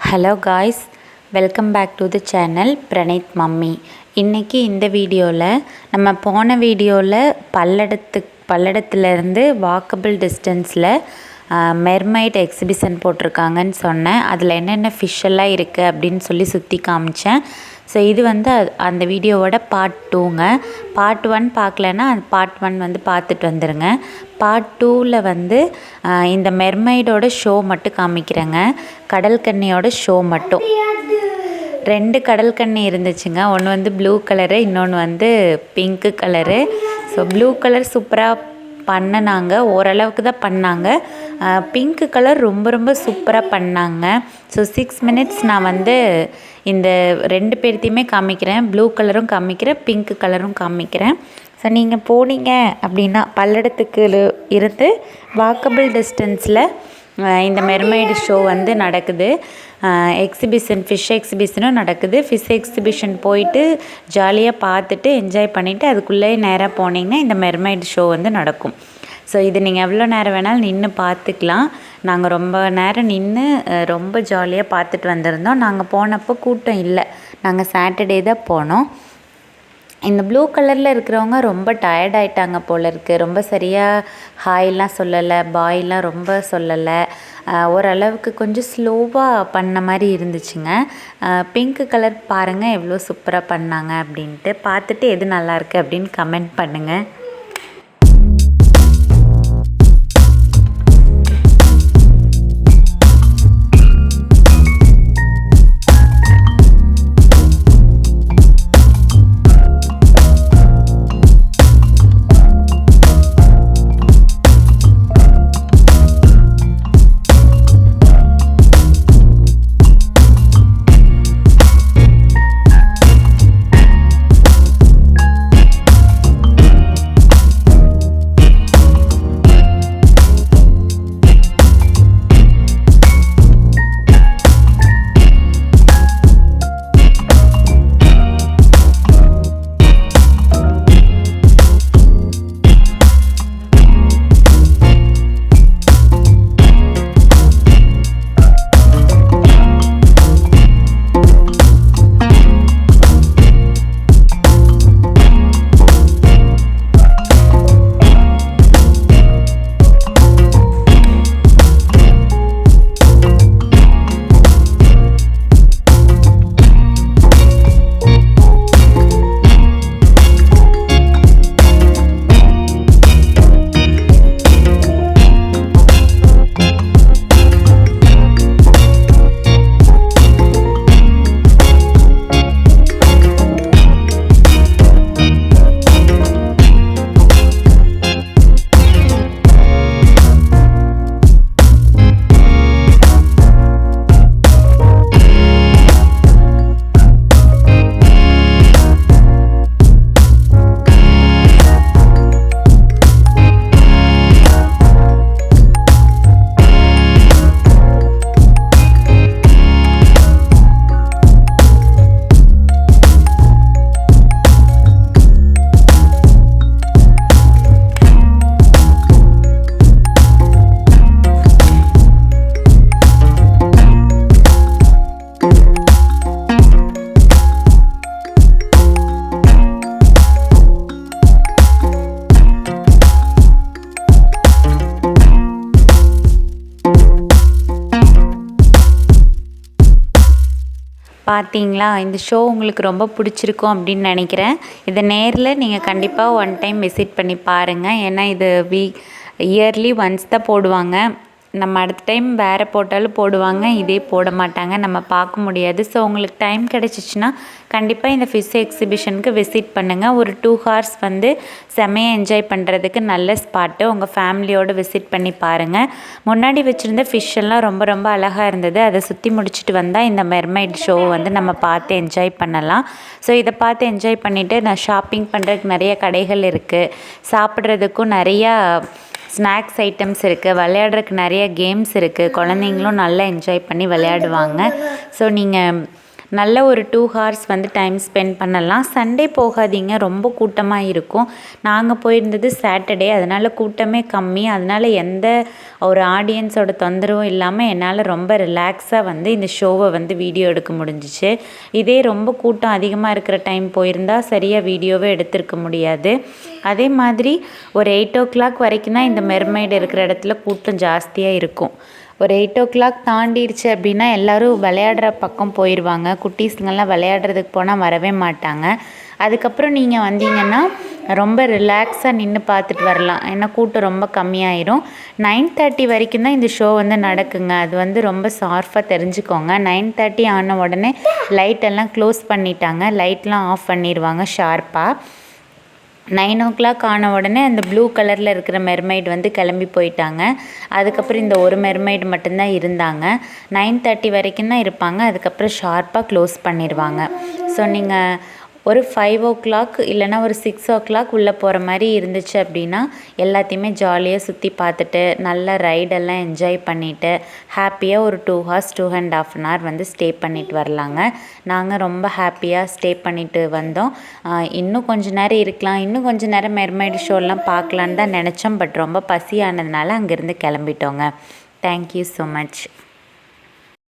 Hello guys, welcome back to the channel Praneeth mummy. இன்றைக்கி இந்த வீடியோவில் நம்ம போன வீடியோவில் பல்லடத்துலேருந்து வாக்கபிள் டிஸ்டன்ஸில் மெர்மைட் எக்ஸிபிஷன் போட்டிருக்காங்கன்னு சொன்னேன். அதில் என்னென்ன ஃபிஷ் எல்லாம் இருக்குது அப்படின்னு சொல்லி சுற்றி காமிச்சேன். ஸோ இது வந்து அந்த வீடியோவோட பார்ட் 2ங்க. பார்ட் 1 பார்க்கலன்னா அது பார்ட் 1 வந்து பார்த்துட்டு வந்துடுங்க. பார்ட் 2ல் வந்து இந்த மெர்மைடோட ஷோ மட்டும் காமிக்கிறேங்க. கடல் கன்னியோட ஷோ மட்டும். 2 கடல் கன்னி இருந்துச்சுங்க. ஒன்று வந்து ப்ளூ கலரு, இன்னொன்று வந்து pink colour. So blue colour சூப்பராக பண்ணினாங்க, ஓரளவுக்கு தான் பண்ணாங்க. பிங்க்கு கலர் ரொம்ப ரொம்ப சூப்பராக பண்ணாங்க. ஸோ 6 மினிட்ஸ் நான் வந்து இந்த 2 பேர்த்தையுமே காமிக்கிறேன். ப்ளூ கலரும் காமிக்கிறேன், பிங்க்கு கலரும் காமிக்கிறேன். ஸோ நீங்கள் போனீங்க அப்படின்னா பல்லடத்துக்கு இருந்து வாக்கபிள் டிஸ்டன்ஸில் இந்த மெர்மைடு ஷோ வந்து நடக்குது. எக்ஸிபிஷன், ஃபிஷ் எக்ஸிபிஷனும் நடக்குது. ஃபிஷ் எக்ஸிபிஷன் போயிட்டு ஜாலியாக பார்த்துட்டு என்ஜாய் பண்ணிவிட்டு அதுக்குள்ளே நேராக போனீங்கன்னா இந்த மெர்மைடு ஷோ வந்து நடக்கும். ஸோ இது நீங்கள் எவ்வளோ நேரம் வேணாலும் நின்று பார்த்துக்கலாம். நாங்கள் ரொம்ப நேரம் நின்று ரொம்ப ஜாலியாக பார்த்துட்டு வந்திருந்தோம். நாங்கள் போனப்போ கூட்டம் இல்லை, நாங்கள் சாட்டர்டே தான் போனோம். இந்த ப்ளூ கலரில் இருக்கிறவங்க ரொம்ப டயர்ட் ஆகிட்டாங்க போல இருக்குது. ரொம்ப சரியாக ஹாய்லாம் சொல்லலை, பாய்லாம் ரொம்ப சொல்லலை. ஓரளவுக்கு கொஞ்சம் ஸ்லோவாக பண்ண மாதிரி இருந்துச்சுங்க. பிங்க் கலர் பாருங்கள் எவ்வளோ சூப்பராக பண்ணாங்க அப்படின்ட்டு. பார்த்துட்டு எது நல்லாயிருக்கு அப்படின்னு கமெண்ட் பண்ணுங்கள். பார்த்தீங்களா, இந்த ஷோ உங்களுக்கு ரொம்ப பிடிச்சிருக்கும் அப்படின்னு நினைக்கிறேன். இதை நேரில் நீங்கள் கண்டிப்பாக 1 டைம் விசிட் பண்ணி பாருங்கள். ஏன்னா இது இயர்லி ஒன்ஸ் தான் போடுவாங்க. நம்ம அடுத்த டைம் வேறு போட்டாலும் போடுவாங்க, இதே போட மாட்டாங்க, நம்ம பார்க்க முடியாது. ஸோ உங்களுக்கு டைம் கிடச்சிச்சின்னா கண்டிப்பாக இந்த ஃபிஷ் எக்ஸிபிஷனுக்கு விசிட் பண்ணுங்கள். ஒரு 2 ஹார்ஸ் வந்து செமையாக என்ஜாய் பண்ணுறதுக்கு நல்ல ஸ்பாட்டு. உங்கள் ஃபேமிலியோடு விசிட் பண்ணி பாருங்கள். முன்னாடி வச்சுருந்த ஃபிஷ் எல்லாம் ரொம்ப ரொம்ப அழகாக இருந்தது. அதை சுற்றி முடிச்சுட்டு வந்தால் இந்த மெர்மைட் ஷோ வந்து நம்ம பார்த்து என்ஜாய் பண்ணலாம். ஸோ இதை பார்த்து என்ஜாய் பண்ணிவிட்டு நான் ஷாப்பிங் பண்ணுறதுக்கு நிறைய கடைகள் இருக்குது, சாப்பிட்றதுக்கும் நிறையா ஸ்நாக்ஸ் ஐட்டம்ஸ் இருக்குது, விளையாடுறதுக்கு நிறைய கேம்ஸ் இருக்குது. குழந்தைங்களும் நல்லா என்ஜாய் பண்ணி விளையாடுவாங்க. ஸோ நீங்கள் நல்ல ஒரு 2 ஹார்ஸ் வந்து டைம் ஸ்பெண்ட் பண்ணலாம். சண்டே போகாதீங்க, ரொம்ப கூட்டமாக இருக்கும். நாங்கள் போயிருந்தது சாட்டர்டே, அதனால் கூட்டமே கம்மி. அதனால் எந்த ஒரு ஆடியன்ஸோட தொந்தரவும் இல்லாமல் என்னால் ரொம்ப ரிலாக்ஸாக வந்து இந்த ஷோவை வந்து வீடியோ எடுக்க முடிஞ்சிச்சு. இதே ரொம்ப கூட்டம் அதிகமாக இருக்கிற டைம் போயிருந்தால் சரியாக வீடியோவே எடுத்திருக்க முடியாது. அதே மாதிரி ஒரு 8 வரைக்கும் தான் இந்த மெர்மைடு இருக்கிற இடத்துல கூட்டம் ஜாஸ்தியாக இருக்கும். ஒரு 8 தாண்டிடுச்சு அப்படின்னா எல்லோரும் விளையாடுற பக்கம் போயிடுவாங்க. குட்டீஸுங்கெல்லாம் விளையாடுறதுக்கு போனால் வரவே மாட்டாங்க. அதுக்கப்புறம் நீங்கள் வந்தீங்கன்னா ரொம்ப ரிலாக்ஸாக நின்று பார்த்துட்டு வரலாம். ஏன்னா கூட்டம் ரொம்ப கம்மியாயிரும். 9:30 வரைக்கும் தான் இந்த ஷோ வந்து நடக்குங்க. அது வந்து ரொம்ப ஷார்ப்பாக தெரிஞ்சுக்கோங்க. 9:30 ஆன உடனே லைட்டெல்லாம் க்ளோஸ் பண்ணிட்டாங்க. லைட்லாம் ஆஃப் பண்ணிடுவாங்க ஷார்ப்பாக. 9 ஆன உடனே அந்த ப்ளூ கலரில் இருக்கிற மெர்மைட் வந்து கிளம்பி போயிட்டாங்க. அதுக்கப்புறம் இந்த ஒரு மெர்மைடு மட்டும்தான் இருந்தாங்க. 9:30 வரைக்கும் தான் இருப்பாங்க. அதுக்கப்புறம் ஷார்ப்பாக க்ளோஸ் பண்ணிடுவாங்க. ஸோ நீங்கள் ஒரு 5 இல்லைனா ஒரு 6 உள்ளே போகிற மாதிரி இருந்துச்சு அப்படின்னா எல்லாத்தையுமே ஜாலியாக சுற்றி பார்த்துட்டு நல்ல ரைடெல்லாம் என்ஜாய் பண்ணிவிட்டு ஹாப்பியாக ஒரு 2 ஹார்ஸ் 2.5 hour வந்து ஸ்டே பண்ணிட்டு வரலாங்க. நாங்கள் ரொம்ப ஹாப்பியாக ஸ்டே பண்ணிட்டு வந்தோம். இன்னும் கொஞ்சம் நேரம் இருக்கலாம், இன்னும் கொஞ்சம் நேரம் மெர்மைடு ஷோலாம் பார்க்கலான்னு தான் நினச்சோம். பட் ரொம்ப பசியானதுனால அங்கேருந்து கிளம்பிட்டோங்க. Thank you so much.